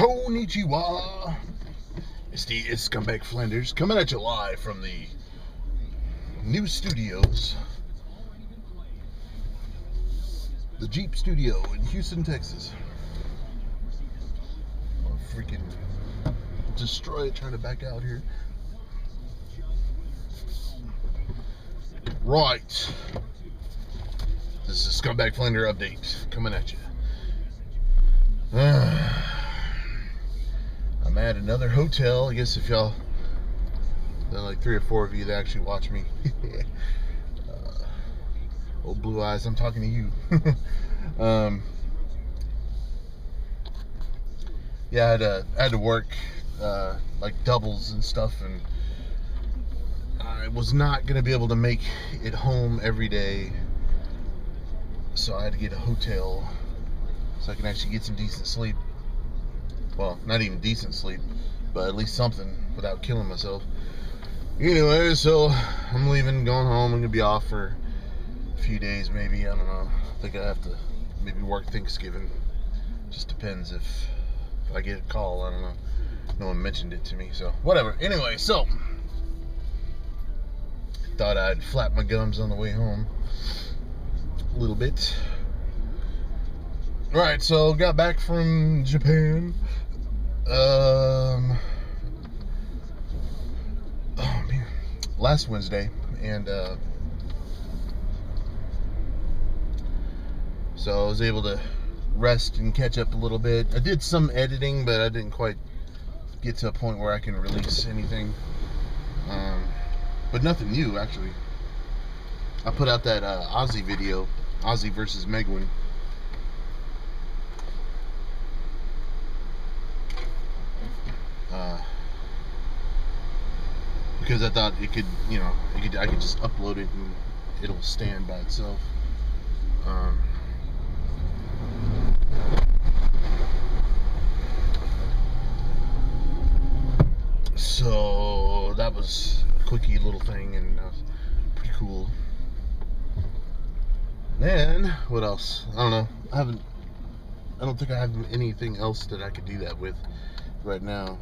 Konnichiwa. It's Scumbag Flanders coming at you live from the new studios, the Jeep Studio in Houston, Texas. I'll freaking destroy it trying to back out here. Right. This is Scumbag Flander update coming at you. I'm at another hotel. I guess if y'all, there are like 3 or 4 of you that actually watch me. Old blue eyes, I'm talking to you. Yeah, I had to work like doubles and stuff, and I was not going to be able to make it home every day, so I had to get a hotel so I can actually get some decent sleep. Well, not even decent sleep, but at least something without killing myself. Anyway, so I'm leaving, going home. I'm going to be off for a few days, maybe. I don't know. I think I have to maybe work Thanksgiving. Just depends if I get a call. I don't know. No one mentioned it to me, so whatever. Anyway, so thought I'd flap my gums on the way home a little bit. Right, so got back from Japan. Oh man, last Wednesday, and so I was able to rest and catch up a little bit. I did some editing, but I didn't quite get to a point where I can release anything. But nothing new, actually. I put out that Aussie video, Aussie versus Megwin. Because I thought it could, you know, I could just upload it and it'll stand by itself. So that was a quickie little thing, and pretty cool. Then what else? I don't know. I don't think I have anything else that I could do that with right now.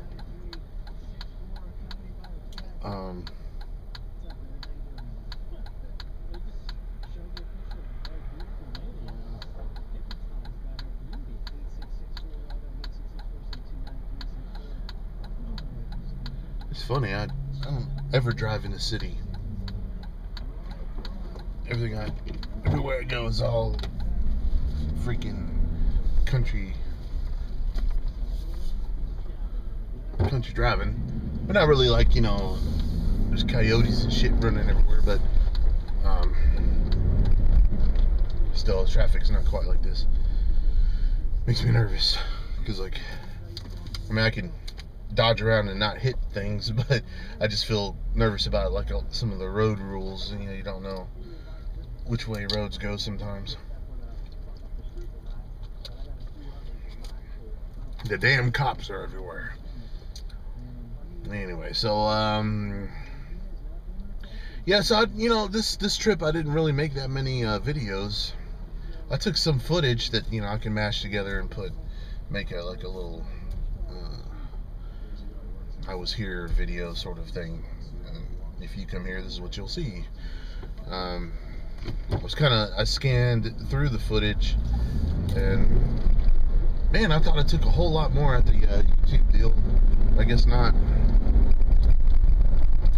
It's funny, I don't ever drive in the city. Everywhere I go is all freaking country driving. But not really, like, you know, there's coyotes and shit running everywhere, but still, traffic's not quite like this. Makes me nervous, because, like, I mean, I can dodge around and not hit things, but I just feel nervous about, like, some of the road rules. You know, you don't know which way roads go sometimes. The damn cops are everywhere. Anyway, so yeah, so you know, this trip I didn't really make that many videos. I took some footage that, you know, I can mash together and make a little I was here video sort of thing. If you come here, this is what you'll see. I scanned through the footage, and man, I thought I took a whole lot more at the YouTube deal. I guess not.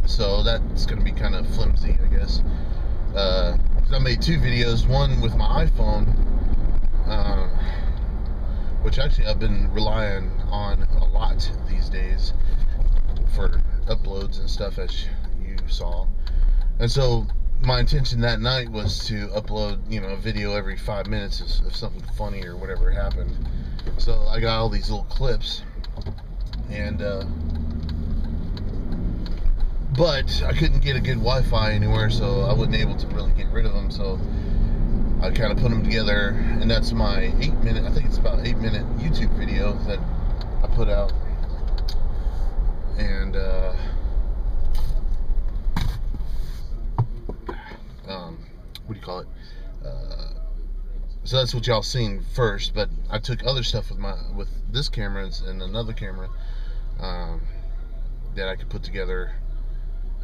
So that's gonna be kind of flimsy, I guess. I made 2 videos, one with my iPhone, which actually I've been relying on a lot these days for uploads and stuff, as you saw. And so my intention that night was to upload, you know, a video every 5 minutes of something funny or whatever happened. So I got all these little clips, and but I couldn't get a good Wi-Fi anywhere, so I wasn't able to really get rid of them. So I kind of put them together, and that's my 8-minute, I think it's about 8-minute YouTube video that I put out. And what do you call it? So that's what y'all seen first, but I took other stuff with this camera and another camera that I could put together.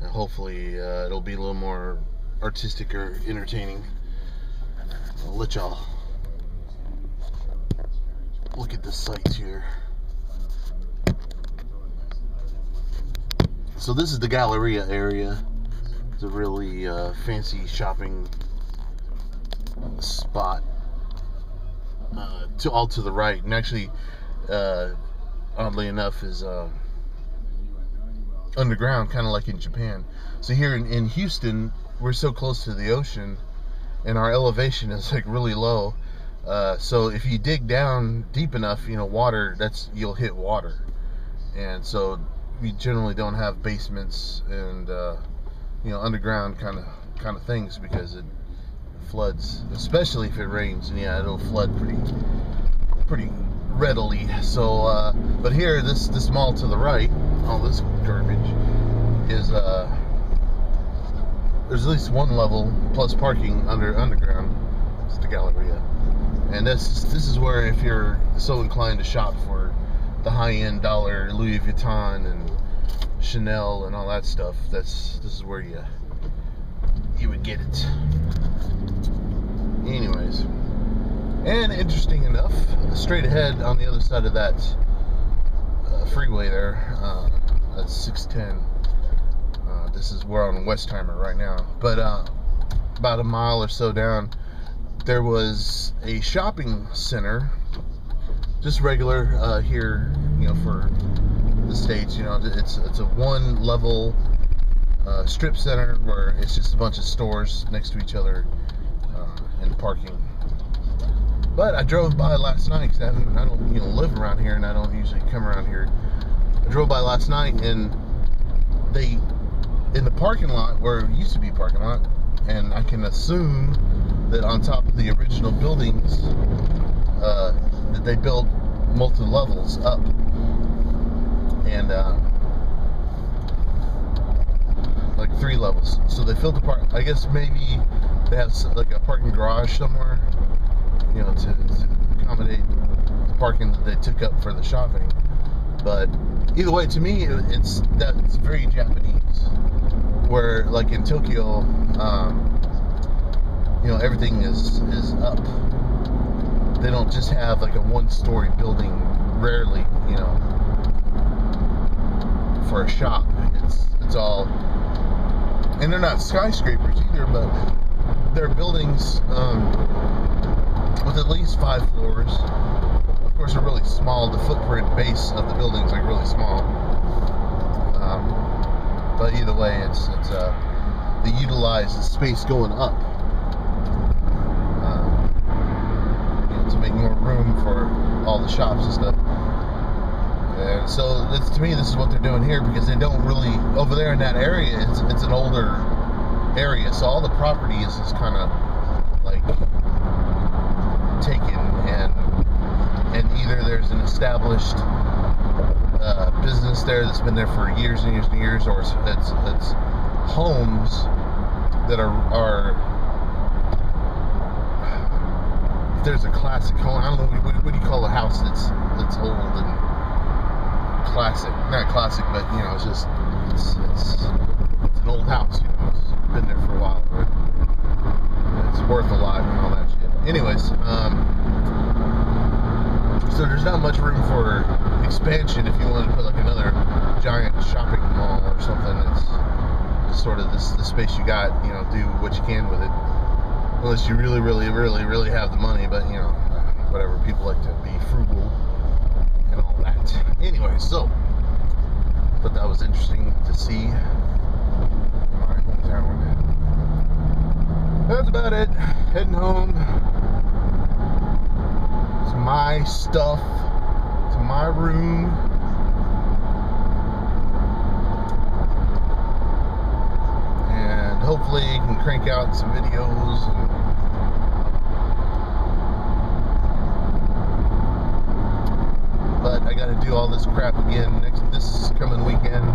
And hopefully it'll be a little more artistic or entertaining. I'll let y'all look at the sights here. So this is the Galleria area. It's a really fancy shopping spot. All to the right, and actually, oddly enough, is underground, kind of like in Japan. So here in Houston, we're so close to the ocean, and our elevation is like really low. So if you dig down deep enough, water, you'll hit water, and so we generally don't have basements and underground kind of things, because it floods, especially if it rains, and it'll flood pretty readily. So but here, this mall to the right, all this garbage is there's at least one level plus parking underground. It's the Galleria, and this is where, if you're so inclined to shop for the high-end dollar Louis Vuitton and Chanel and all that stuff, this is where you would get it. Anyways, and interesting enough, straight ahead on the other side of that freeway there, that's 610. We're on Westheimer right now, but about a mile or so down, there was a shopping center, just regular here, for the States. It's a one-level strip center where it's just a bunch of stores next to each other and parking. But I drove by last night, because I don't live around here, and I don't usually come around here. I drove by last night, and in the parking lot where it used to be a parking lot, and I can assume that on top of the original buildings, that they built multiple levels up, and like 3 levels. So they filled the park. I guess maybe they have like a parking garage somewhere, to accommodate the parking that they took up for the shopping. But either way, to me, it's very Japanese. Where, like in Tokyo, everything is up. They don't just have like a one-story building. Rarely, for a shop. It's all, and they're not skyscrapers either, but they're buildings with at least 5 floors. Of course, they're really small. The footprint base of the buildings are really small. But either way, they utilize the space going up to make more room for all the shops and stuff. And so, to me, this is what they're doing here, because they don't really, over there in that area, it's an older area, so all the property is kind of like taken, and either there's an established business there that's been there for years and years and years, or it's homes that are if there's a classic home, I don't know, what do you call a house that's old and classic? Not classic, but it's just it's an old house, it's been there for a while, right? It's worth a lot and all that shit. Anyways, so there's not much room for expansion if you wanted to put like another giant shopping mall or something. It's sort of the space you got, do what you can with it, unless you really, really, really, really have the money. But whatever, people like to be frugal and all that. Anyway, so but that was interesting to see in my hometown. That's about it. Heading home. It's my stuff. To my room. And hopefully you can crank out some videos. But I gotta do all this crap again this coming weekend.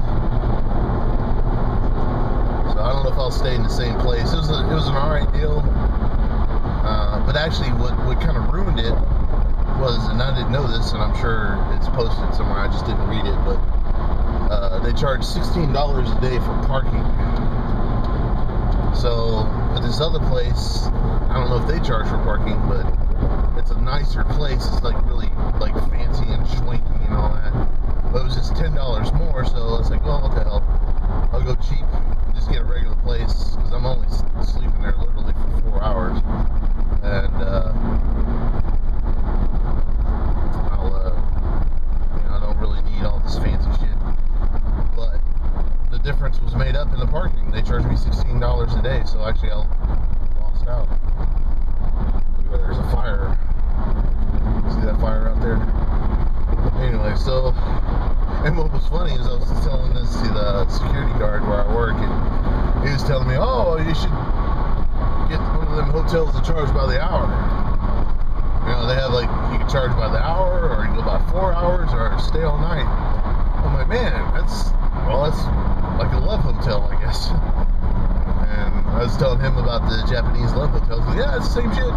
So I don't know if I'll stay in the same place. It was an alright deal. But actually, what kind of ruined it was, and I didn't know this, and I'm sure it's posted somewhere, I just didn't read it, but they charge $16 a day for parking. So at this other place, I don't know if they charge for parking, but it's a nicer place. It's like really like fancy and schwanky and all that. But it was just $10 more, so I was like, well, what the hell? I'll go cheap, just get a regular place, because I'm only sleeping there literally for 4 hours. And I don't really need all this fancy shit. But the difference was made up in the parking. They charged me $16 a day, so actually I lost out. There's a fire. See that fire out there? Anyway, so, and what was funny is I was telling this to the security guard where I work, and he was telling me, oh, you should get one of them hotels that charge by the hour. You know, they have like, you can charge by the hour, or you go by 4 hours, or stay all night. I'm like, man, that's like a love hotel, I guess. And I was telling him about the Japanese love hotels. Like, yeah, it's the same shit.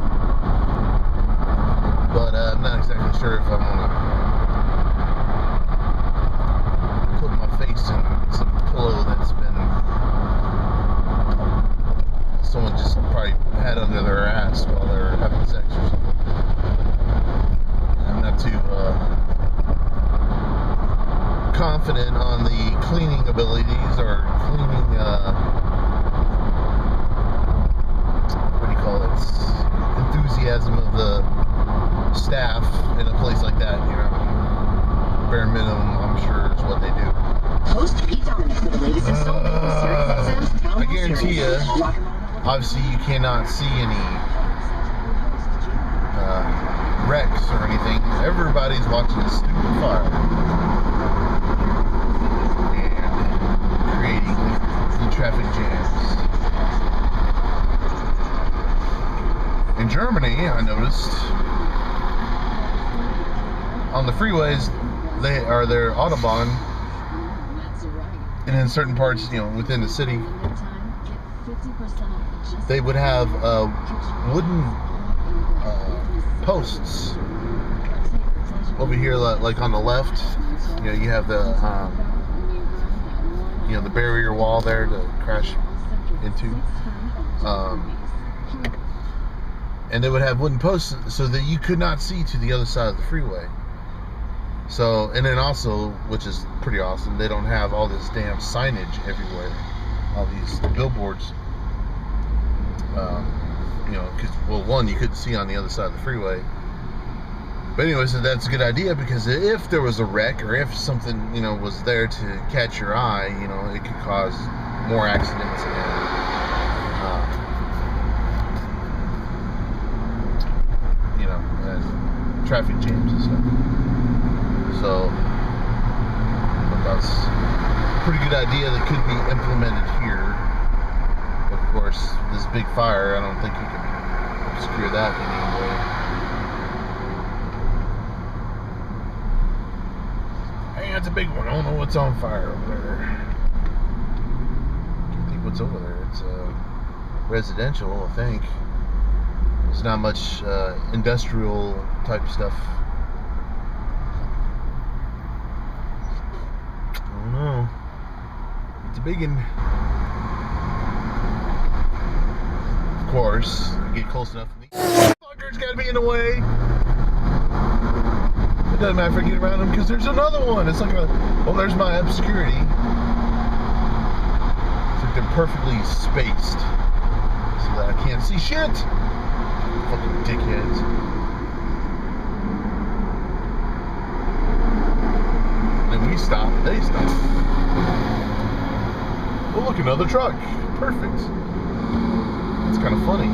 But I'm not exactly sure if I want to put my face in some pillow that's been someone just probably had under their ass while they're having sex or something. I'm not too confident on the cleaning abilities or cleaning, what do you call it, enthusiasm of the staff in a place like that, you know. Bare minimum, I'm sure, is what they do. I guarantee you, obviously you cannot see any wrecks or anything. Everybody's watching this stupid fire and creating the traffic jams. In Germany, I noticed on the freeways, their Autobahn, and in certain parts, you know, within the city, they would have wooden posts over here, like on the left. You know, you have the the barrier wall there to crash into, and they would have wooden posts so that you could not see to the other side of the freeway. So, and then also, which is pretty awesome, they don't have all this damn signage everywhere, all these billboards. You know, because, well, one, you couldn't see on the other side of the freeway. But anyway, so that's a good idea, because if there was a wreck, or if something, you know, was there to catch your eye, you know, it could cause more accidents and, you know, traffic jams and stuff. So, but that's a pretty good idea that could be implemented here. Of course, this big fire, I don't think you can obscure that in any way. Hey, that's a big one. I don't know what's on fire over there. I can't think what's over there. It's residential, I think. There's not much industrial type stuff. I don't know. It's a big one. Of course, get close enough to me. Fucker's gotta be in the way. It doesn't matter if I get around them, because there's another one. It's like well, there's my obscurity. It's like they're perfectly spaced so that I can't see shit. Fucking dickheads. And we stop, they stop. Oh, look, another truck. Perfect. That's kind of funny.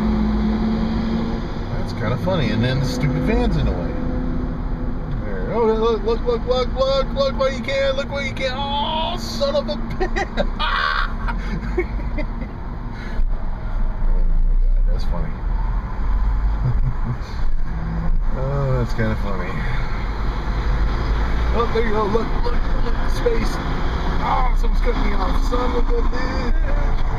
That's kind of funny. And then the stupid van's in the way. There. Oh, look what you can. Look what you can. Oh, son of a bitch. Oh my God, that's funny. Oh, that's kind of funny. Oh, there you go. Look, space. Oh, someone's cutting me off. Son of a bitch.